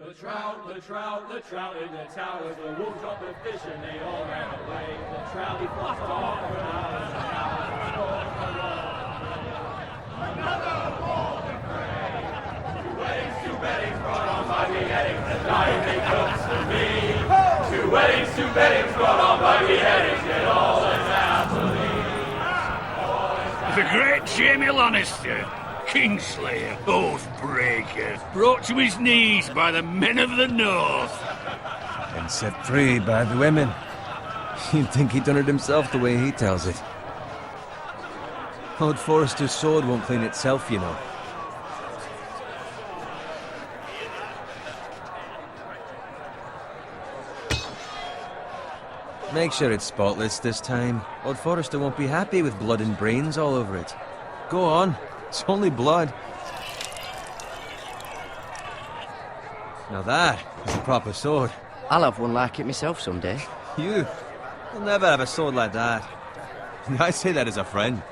The trout in the towers, the wolves dropped the fish and they all ran away. The trout, he fought off for hours, and another ball to pray. 2 weddings brought on by beheadings, the dying they cooks for me. 2 weddings brought on by beheadings, yet all is happily. The great Jamie Lannister, Kingslayer, Oathbreaker, brought to his knees by the men of the North. And set free by the women. You'd think he'd done it himself the way he tells it. Lord Forrester's sword won't clean itself, you know. Make sure it's spotless this time. Lord Forrester won't be happy with blood and brains all over it. Go on. It's only blood. Now that is a proper sword. I'll have one like it myself someday. You'll never have a sword like that. I say that as a friend.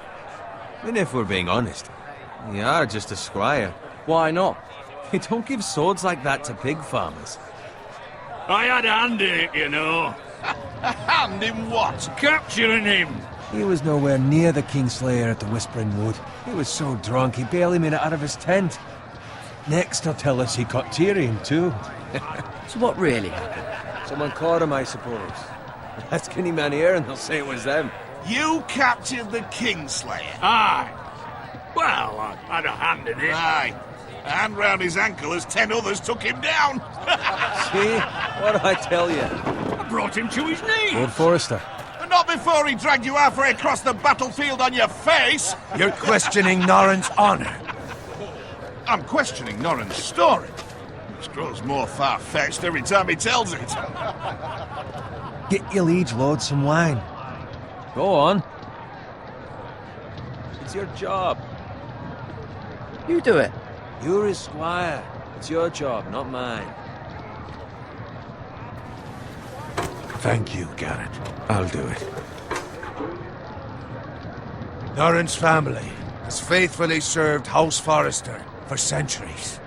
And if we're being honest, you are just a squire. Why not? You don't give swords like that to pig farmers. I had a hand in it, you know. A hand in what? Capturing him. He was nowhere near the Kingslayer at the Whispering Wood. He was so drunk he barely made it out of his tent. Next he'll tell us he caught Tyrion too. So what really happened? Someone caught him, I suppose. Ask any man here and they'll say it was them. You captured the Kingslayer? Aye. Well, I had a hand in it. Aye. A hand round his ankle as 10 others took him down. See? What did I tell you? I brought him to his knees. Lord Forrester. Not before he dragged you halfway across the battlefield on your face. You're questioning Norrin's honor. I'm questioning Norrin's story. It grows more far-fetched every time he tells it. Get your liege lord some wine. Go on. It's your job. You do it. You're his squire. It's your job, not mine. Thank you, Garrett. I'll do it. Norrin's family has faithfully served House Forrester for centuries.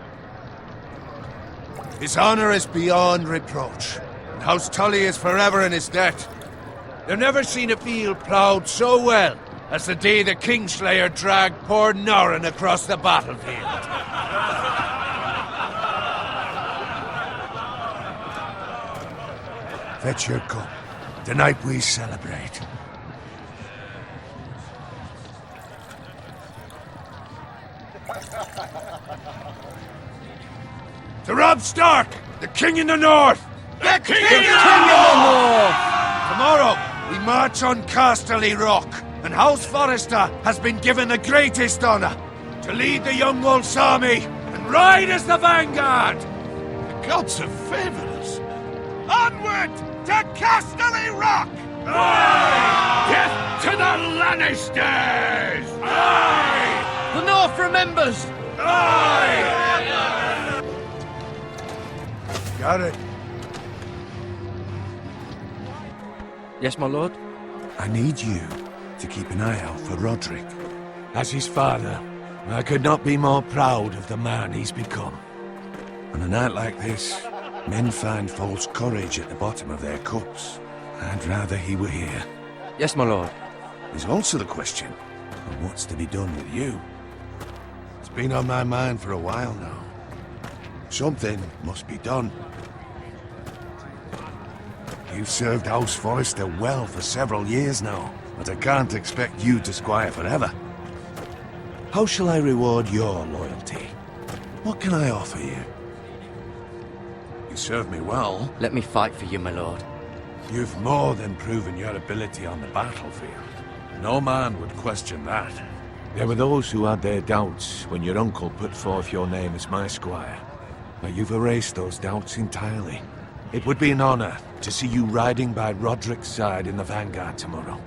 His honor is beyond reproach, and House Tully is forever in his debt. They've never seen a field ploughed so well as the day the Kingslayer dragged poor Norrin across the battlefield. Fetch your cup. Tonight we celebrate. To Robb Stark, the King in the North! The King in the North! Tomorrow, we march on Casterly Rock, and House Forrester has been given the greatest honor to lead the Young Wolf's army and ride as the vanguard! The gods have favored us. Onward to Casterly Rock! Aye! Death to the Lannisters! Aye! The North remembers! Aye! Got it. Yes, my lord? I need you to keep an eye out for Roderick. As his father, I could not be more proud of the man he's become. On a night like this, men find false courage at the bottom of their cups. I'd rather he were here. Yes, my lord. There's also the question of what's to be done with you. It's been on my mind for a while now. Something must be done. You've served House Forrester well for several years now, but I can't expect you to squire forever. How shall I reward your loyalty? What can I offer you? You serve me well. Let me fight for you, my lord. You've more than proven your ability on the battlefield. No man would question that. There were those who had their doubts when your uncle put forth your name as my squire. But you've erased those doubts entirely. It would be an honor to see you riding by Roderick's side in the vanguard tomorrow.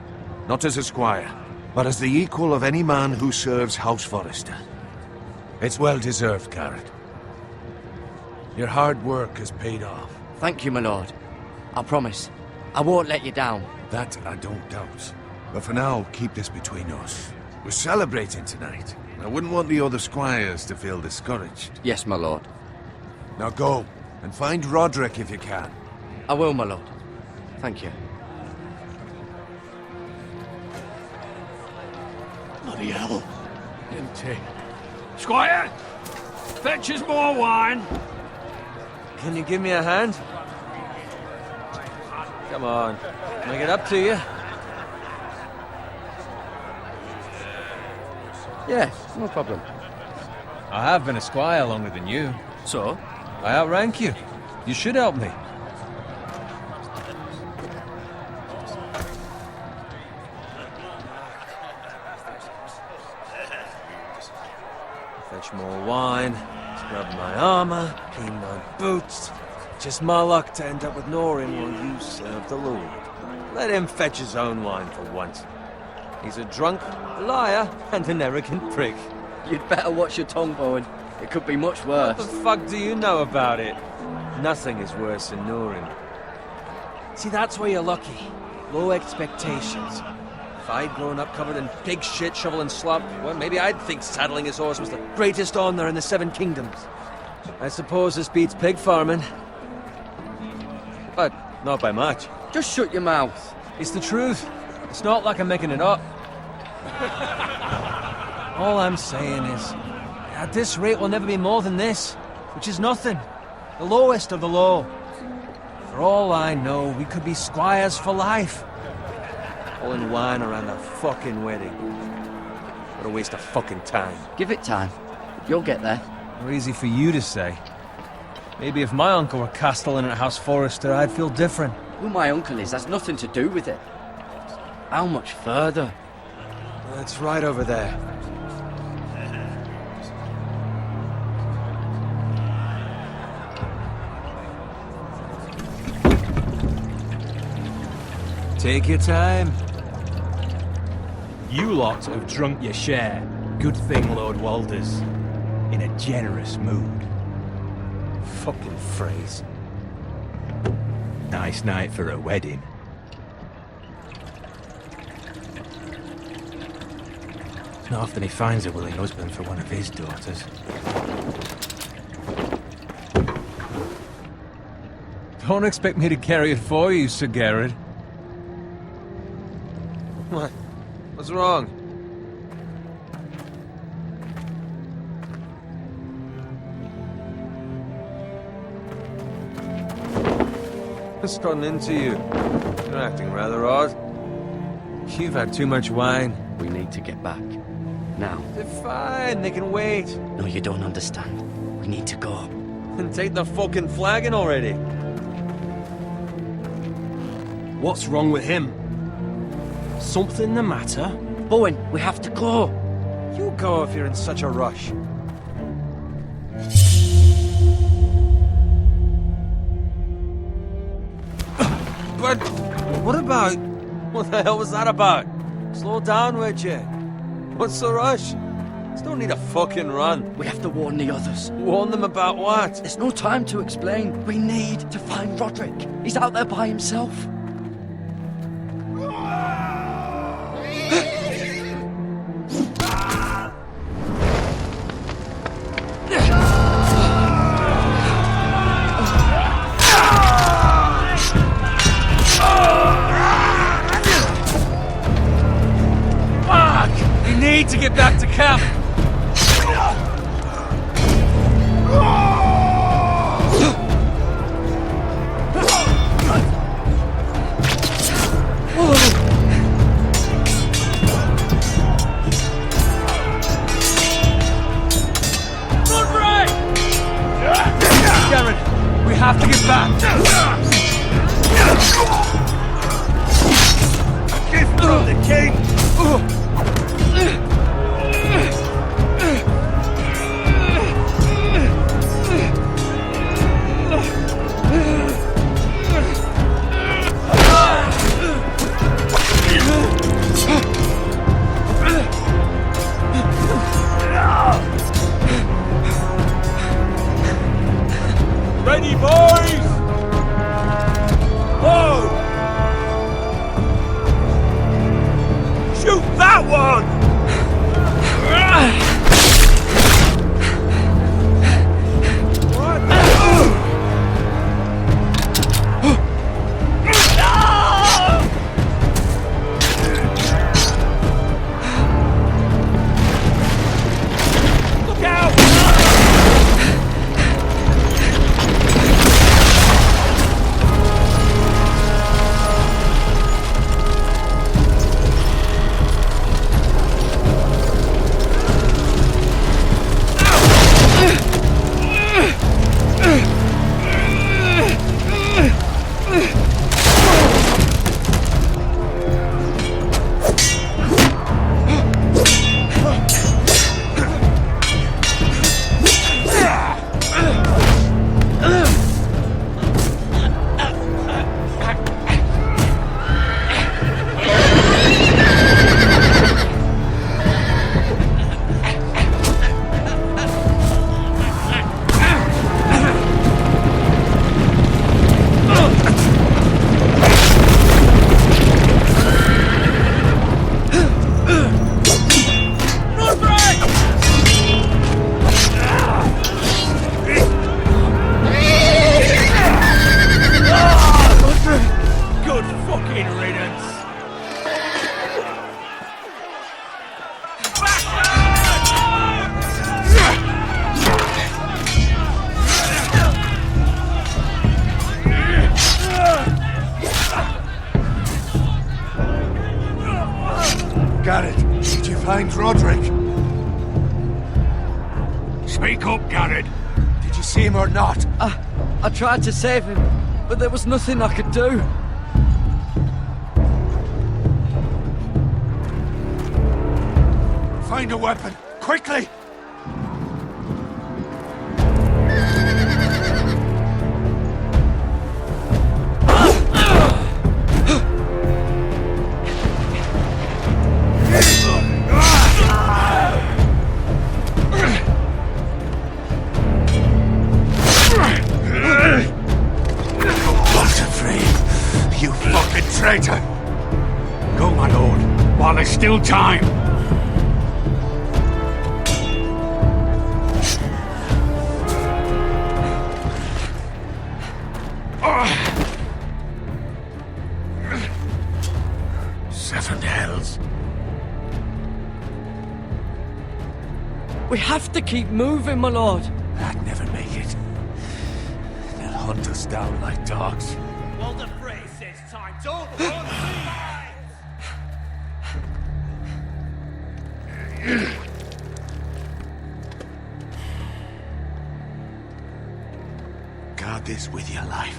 Not as a squire, but as the equal of any man who serves House Forrester. It's well deserved, Garrett. Your hard work has paid off. Thank you, my lord. I promise. I won't let you down. That I don't doubt. But for now, keep this between us. We're celebrating tonight. I wouldn't want the other squires to feel discouraged. Yes, my lord. Now go. And find Roderick if you can. I will, my lord. Thank you. Bloody hell. Empty. Squire! Fetch us more wine. Can you give me a hand? Come on, make it up to you. Yes, no problem. I have been a squire longer than you. So? I outrank you. You should help me. Fetch more wine, scrub my armor, clean my boots. Just my luck to end up with Norin while you serve the Lord. Let him fetch his own wine for once. He's a drunk, a liar, and an arrogant prick. You'd better watch your tongue, Bowen. It could be much worse. What the fuck do you know about it? Nothing is worse than Norin. See, that's where you're lucky. Low expectations. If I'd grown up covered in pig shit, shovel and slop, well, maybe I'd think saddling his horse was the greatest honor in the Seven Kingdoms. I suppose this beats pig farming. But not by much. Just shut your mouth. It's the truth. It's not like I'm making it up. All I'm saying is, at this rate we'll never be more than this, which is nothing. The lowest of the low. For all I know, we could be squires for life. Pulling wine around a fucking wedding. What a waste of fucking time. Give it time. You'll get there. More easy for you to say. Maybe if my uncle were castellan at House Forrester, I'd feel different. Who my uncle is has nothing to do with it. How much further? It's right over there. Take your time. You lot have drunk your share. Good thing Lord Walder's in a generous mood. Fucking phrase. Nice night for a wedding. Not often he finds a willing husband for one of his daughters. Don't expect me to carry it for you, Sir Garrett. What? What's wrong? What's gotten into you? You're acting rather odd. You've had too much wine. We need to get back. Now. They're fine, they can wait. No, you don't understand. We need to go. Then take the fucking flagon already. What's wrong with him? Something the matter? Bowen, we have to go. You go if you're in such a rush. But what about... What the hell was that about? Slow down, would you? What's the rush? There's no need to fucking run. We have to warn the others. Warn them about what? There's no time to explain. We need to find Roderick. He's out there by himself. Need to get back to camp. Garrett, we have to get back. Give from the king. Ready, boys! Whoa! Shoot that one! What? see him or not? I tried to save him, but there was nothing I could do. Find a weapon, quickly! You fucking traitor! Go, my lord, while there's still time. Seven hells. We have to keep moving, my lord. I'd never make it. They'll hunt us down like dogs. Well, the phrase says time to unutmayınız. Guard this with your life.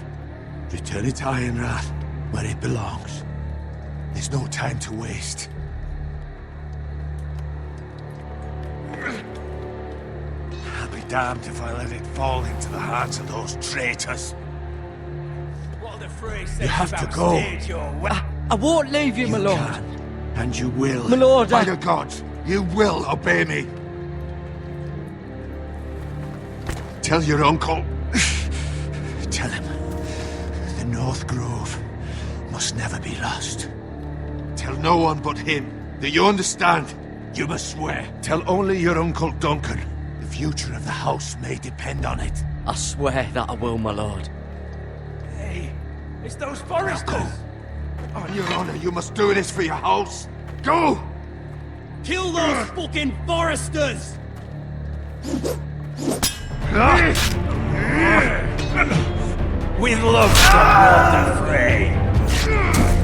Return it to Ironrath, where it belongs. There's no time to waste. I'll be damned if I let it fall into the hands of those traitors. What the phrase says You have to about go. stage your way. I won't leave you, my lord. can, and you will. My lord, By I- the gods, you will obey me. Tell your uncle. Tell him the North Grove must never be lost. Tell no one but him. Do you understand? You must swear. Tell only your Uncle Duncan. The future of the house may depend on it. I swear that I will, my lord. Hey, it's those Now foresters. go. On your honor, you must do this for your house. Go! Kill those fucking foresters. With love, support the fray.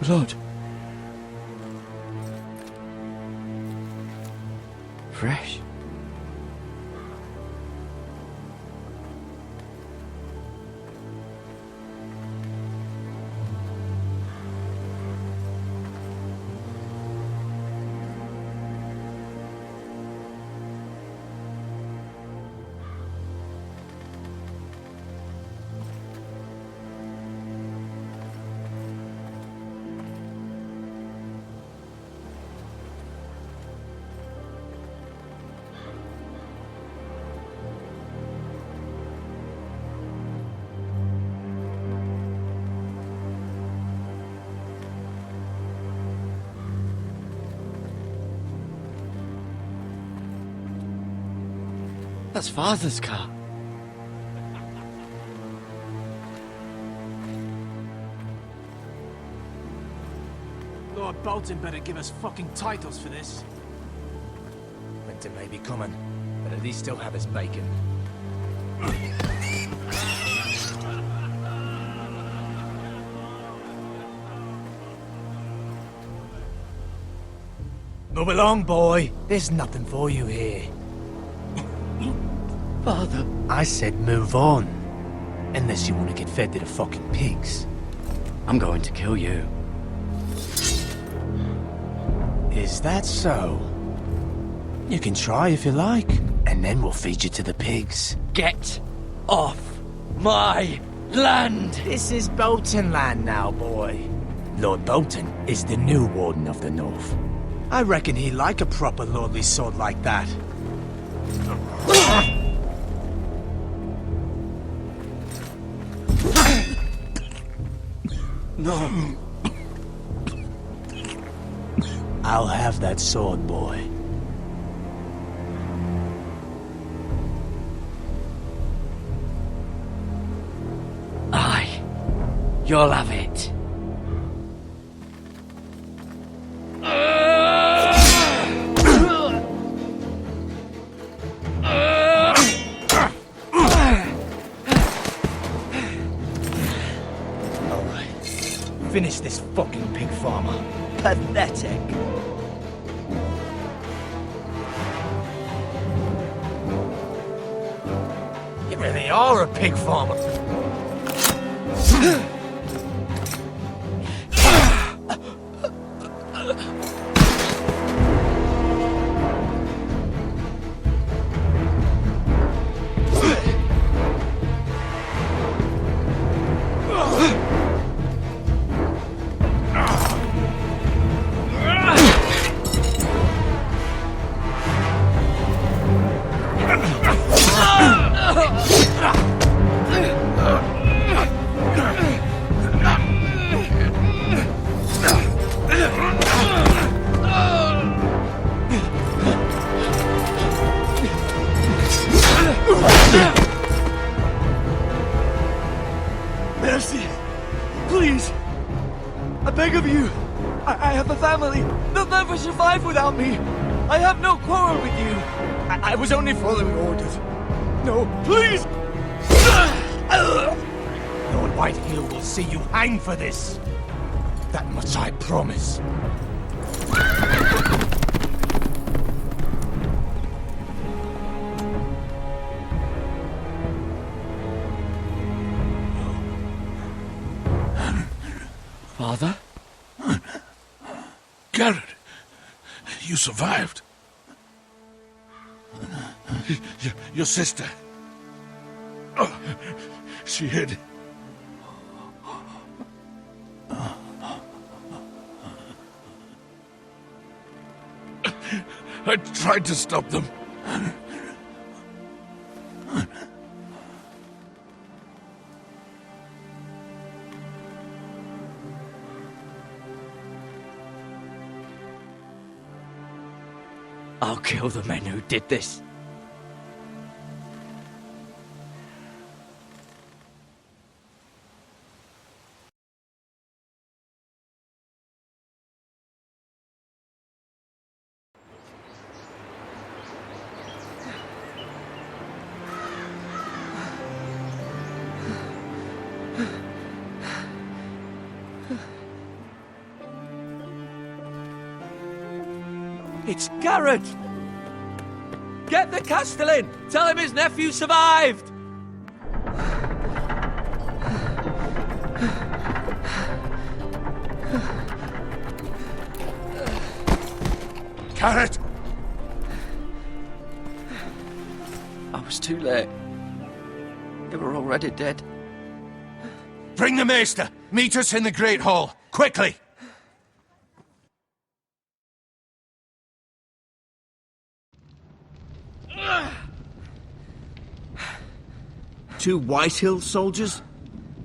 Blood. Fresh. That's Father's car. Lord Bolton better give us fucking titles for this. Winter may be coming, but at least he'll have his bacon. Move along, boy. There's nothing for you here. Father. I said move on. Unless you want to get fed to the fucking pigs. I'm going to kill you. Is that so? You can try if you like, and then we'll feed you to the pigs. Get off my land! This is Bolton land now, boy. Lord Bolton is the new Warden of the North. I reckon he'd like a proper lordly sword like that. No. I'll have that sword, boy. Aye. You'll have it. Finish this fucking pig farmer. Pathetic. You really are a pig farmer. Mercy. Please. I beg of you. I have a family. They'll never survive without me. I have no quarrel with you. I was only following orders. No, please. Lord Whitehill will see you hang for this. That much I promise. Father? Garrett, you survived. Your sister. Oh, she hid. I tried to stop them. I'll kill the men who did this. It's Garrett! Get the Castellan! Tell him his nephew survived! Garrett! I was too late. They were already dead. Bring the maester! Meet us in the Great Hall! Quickly! Two Whitehill soldiers?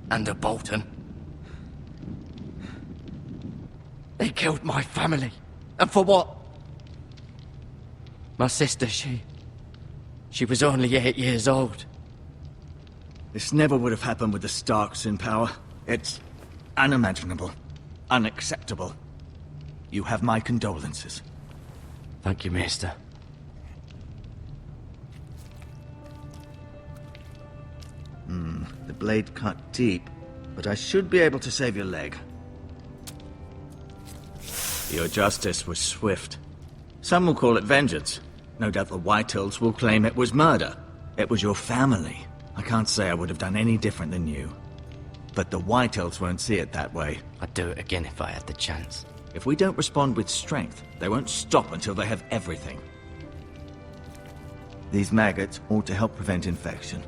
And a Bolton. They killed my family. And for what? My sister, she She was only 8 years old. This never would have happened with the Starks in power. It's unimaginable. Unacceptable. You have my condolences. Thank you, Maester. The blade cut deep, but I should be able to save your leg. Your justice was swift. Some will call it vengeance. No doubt the Whitehills will claim it was murder. It was your family. I can't say I would have done any different than you. But the Whitehills won't see it that way. I'd do it again if I had the chance. If we don't respond with strength, they won't stop until they have everything. These maggots ought to help prevent infection.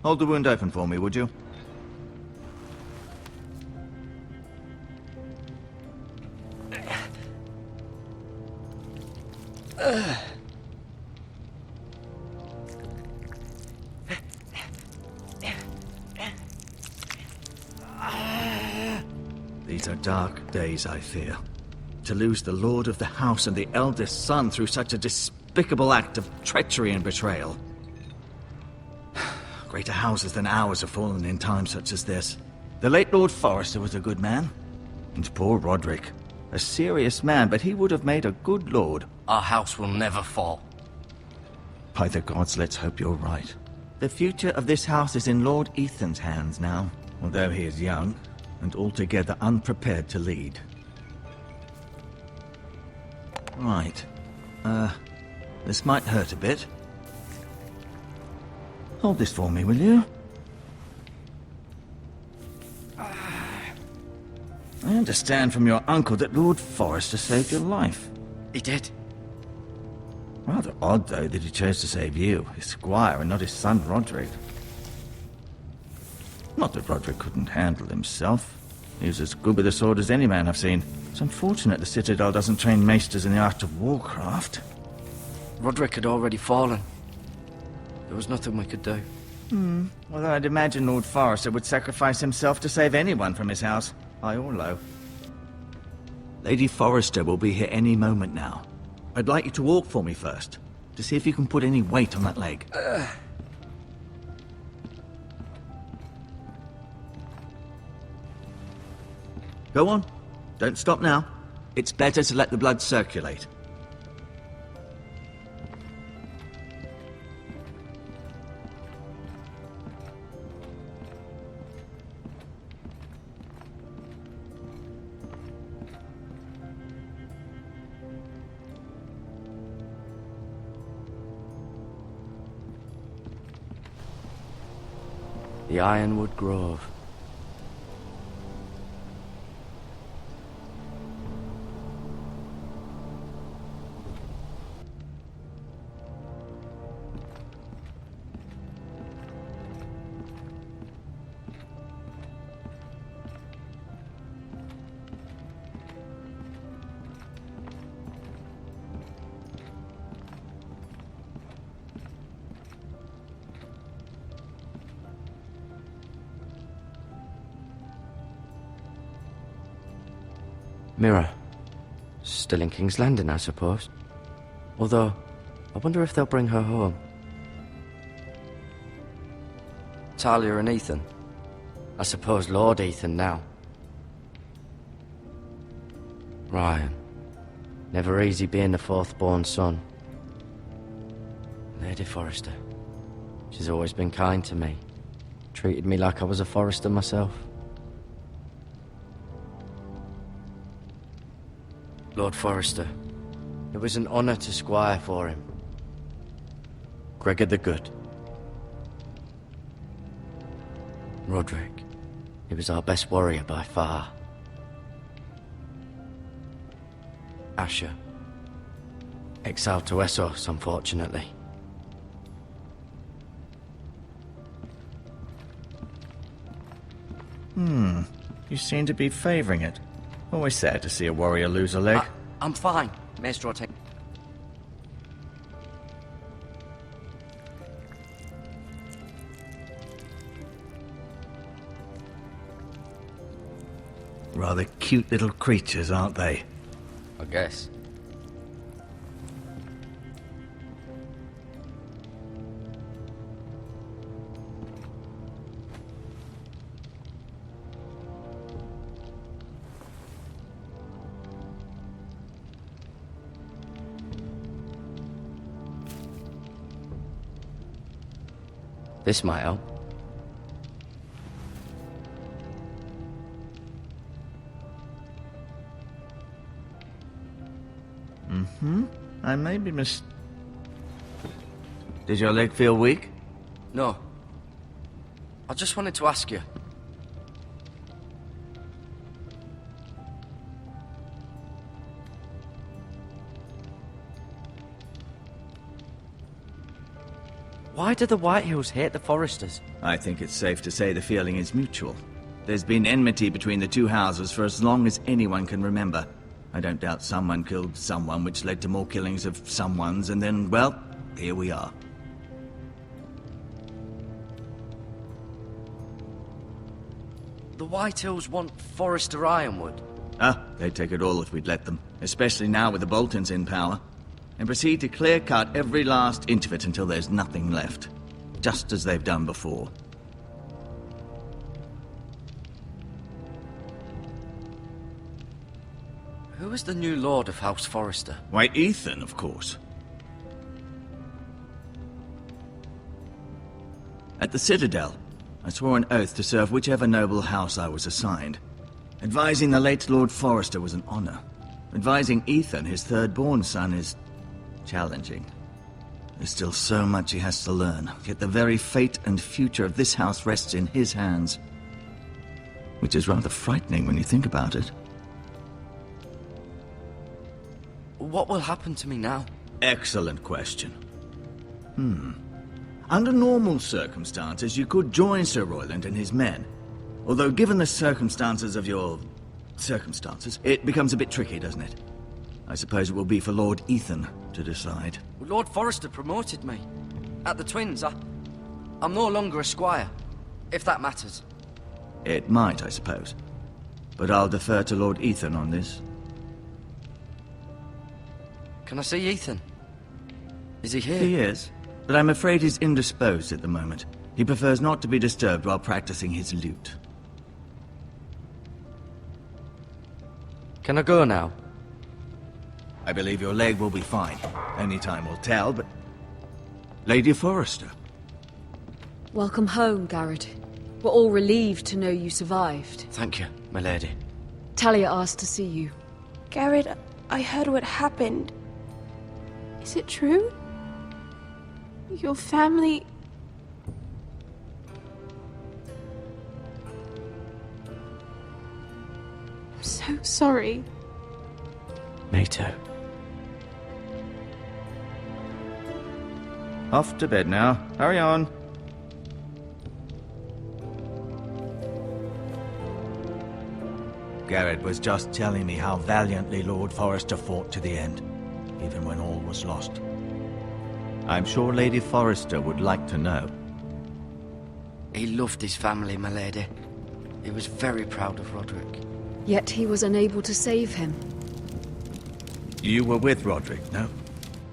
Hold the wound open for me, would you? These are dark days, I fear. To lose the lord of the house and the eldest son through such a despicable act of treachery and betrayal. Greater houses than ours have fallen in times such as this. The late Lord Forrester was a good man. And poor Roderick. A serious man, but he would have made a good lord. Our house will never fall. By the gods, let's hope you're right. The future of this house is in Lord Ethan's hands now, although he is young and altogether unprepared to lead. Right. This might hurt a bit. Hold this for me, will you? I understand from your uncle that Lord Forrester saved your life. He did. Rather odd, though, that he chose to save you, his squire, and not his son Roderick. Not that Roderick couldn't handle himself. He was as good with a sword as any man I've seen. It's unfortunate the Citadel doesn't train maesters in the art of warcraft. Roderick had already fallen. There was nothing we could do. Although I'd imagine Lord Forrester would sacrifice himself to save anyone from his house, high or low. Lady Forrester will be here any moment now. I'd like you to walk for me first, to see if you can put any weight on that leg. Go on. Don't stop now. It's better to let the blood circulate. The Ironwood Grove. Mirror. Still in King's Landing, I suppose. Although, I wonder if they'll bring her home. Talia and Ethan. I suppose Lord Ethan now. Ryan. Never easy being the fourth-born son. Lady Forrester. She's always been kind to me. Treated me like I was a Forrester myself. Lord Forrester. It was an honour to squire for him. Gregor the Good. Roderick. He was our best warrior by far. Asher. Exiled to Essos, unfortunately. You seem to be favouring it. Always sad to see a warrior lose a leg. I'm fine. Maester, I'll take... Rather cute little creatures, aren't they? I guess. This might help. I may be Did your leg feel weak? No. I just wanted to ask you. Why do the Whitehills hate the Foresters? I think it's safe to say the feeling is mutual. There's been enmity between the two houses for as long as anyone can remember. I don't doubt someone killed someone, which led to more killings of someones, and then, well, here we are. The Whitehills want Forester Ironwood. They'd take it all if we'd let them, especially now with the Boltons in power, and proceed to clear-cut every last inch of it until there's nothing left, just as they've done before. Who is the new Lord of House Forester? Why, Ethan, of course. At the Citadel, I swore an oath to serve whichever noble house I was assigned. Advising the late Lord Forester was an honor. Advising Ethan, his third-born son, is challenging. There's still so much he has to learn, yet the very fate and future of this house rests in his hands. Which is rather frightening when you think about it. What will happen to me now? Excellent question. Under normal circumstances, you could join Sir Royland and his men. Although given the circumstances of your circumstances, it becomes a bit tricky, doesn't it? I suppose it will be for Lord Ethan to decide. Lord Forester promoted me. At the Twins, I'm no longer a squire, if that matters. It might, I suppose. But I'll defer to Lord Ethan on this. Can I see Ethan? Is he here? He is, but I'm afraid he's indisposed at the moment. He prefers not to be disturbed while practicing his lute. Can I go now? I believe your leg will be fine. Only time will tell, but... Lady Forester. Welcome home, Garrett. We're all relieved to know you survived. Thank you, my lady. Talia asked to see you. Garrett, I heard what happened. Is it true? Your family... I'm so sorry. Me too. Off to bed now. Hurry on. Garrett was just telling me how valiantly Lord Forester fought to the end, even when all was lost. I'm sure Lady Forester would like to know. He loved his family, my lady. He was very proud of Roderick. Yet he was unable to save him. You were with Roderick, no?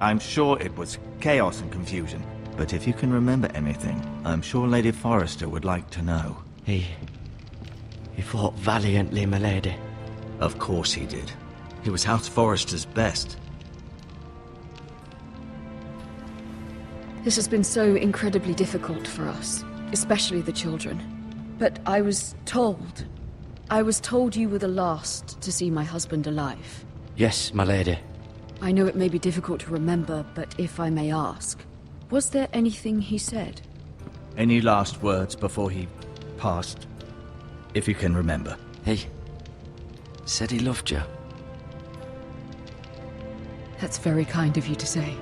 I'm sure it was chaos and confusion. But if you can remember anything, I'm sure Lady Forester would like to know. He fought valiantly, my lady. Of course he did. He was House Forester's best. This has been so incredibly difficult for us, especially the children. But I was told you were the last to see my husband alive. Yes, my lady. I know it may be difficult to remember, but if I may ask, was there anything he said? Any last words before he passed? If you can remember. He said he loved you. That's very kind of you to say.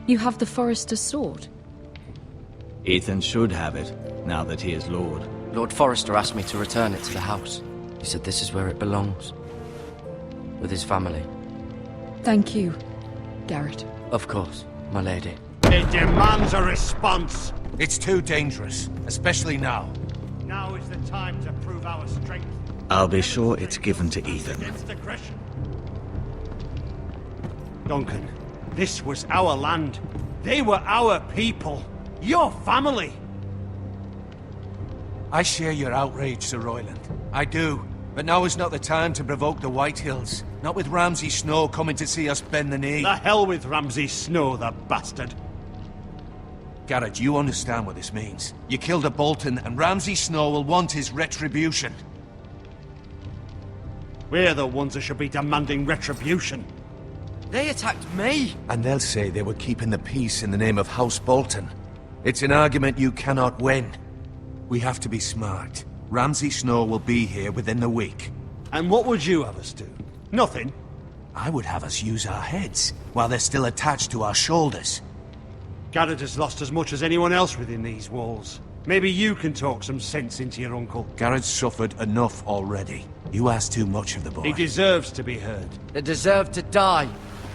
You have the Forester's sword. Ethan should have it, now that he is Lord. Lord Forester asked me to return it to the house. He said this is where it belongs. With his family. Thank you, Garrett. Of course, my lady. It demands a response. It's too dangerous, especially now. Now is the time to prove our strength. I'll be sure it's given to Ethan. Against aggression. Duncan, this was our land. They were our people. Your family. I share your outrage, Sir Royland. I do. But now is not the time to provoke the Whitehills. Not with Ramsay Snow coming to see us bend the knee. The hell with Ramsay Snow, the bastard. Garrett, you understand what this means. You killed a Bolton, and Ramsay Snow will want his retribution. We're the ones that should be demanding retribution. They attacked me! And they'll say they were keeping the peace in the name of House Bolton. It's an argument you cannot win. We have to be smart. Ramsay Snow will be here within the week. And what would you have us do? Nothing. I would have us use our heads, while they're still attached to our shoulders. Garrett has lost as much as anyone else within these walls. Maybe you can talk some sense into your uncle. Garrett's suffered enough already. You ask too much of the boy. He deserves to be heard. They deserve to die.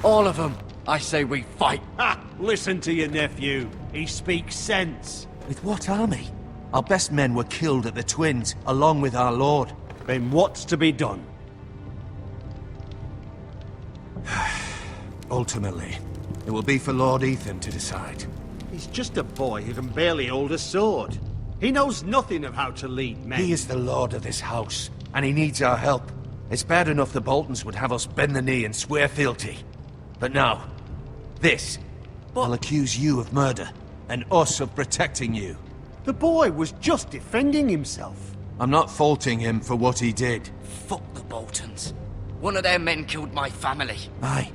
All of them. I say we fight. Ha! Listen to your nephew. He speaks sense. With what army? Our best men were killed at the Twins, along with our lord. Then what's to be done? Ultimately, it will be for Lord Ethan to decide. He's just a boy who can barely hold a sword. He knows nothing of how to lead men. He is the lord of this house, and he needs our help. It's bad enough the Boltons would have us bend the knee and swear fealty. But now, this. I'll accuse you of murder, and us of protecting you. The boy was just defending himself. I'm not faulting him for what he did. Fuck the Boltons. One of their men killed my family. Aye.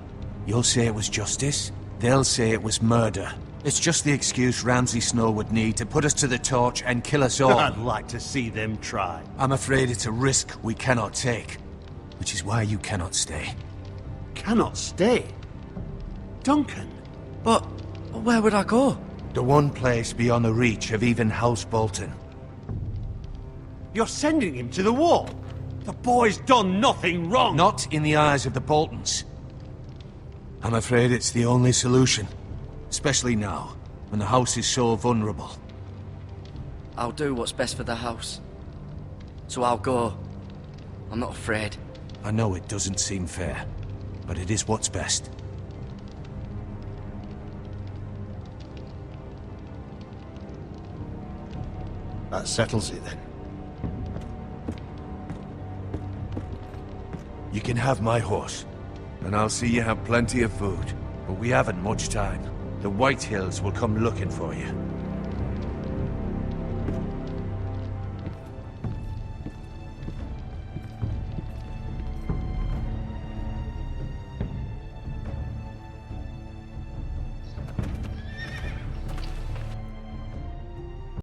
You'll say it was justice. They'll say it was murder. It's just the excuse Ramsay Snow would need to put us to the torch and kill us all. I'd like to see them try. I'm afraid it's a risk we cannot take. Which is why you cannot stay. Cannot stay? Duncan? But where would I go? The one place beyond the reach of even House Bolton. You're sending him to the wall? The boy's done nothing wrong! Not in the eyes of the Boltons. I'm afraid it's the only solution. Especially now, when the house is so vulnerable. I'll do what's best for the house. So I'll go. I'm not afraid. I know it doesn't seem fair, but it is what's best. That settles it then. You can have my horse, and I'll see you have plenty of food. But we haven't much time. The White Hills will come looking for you.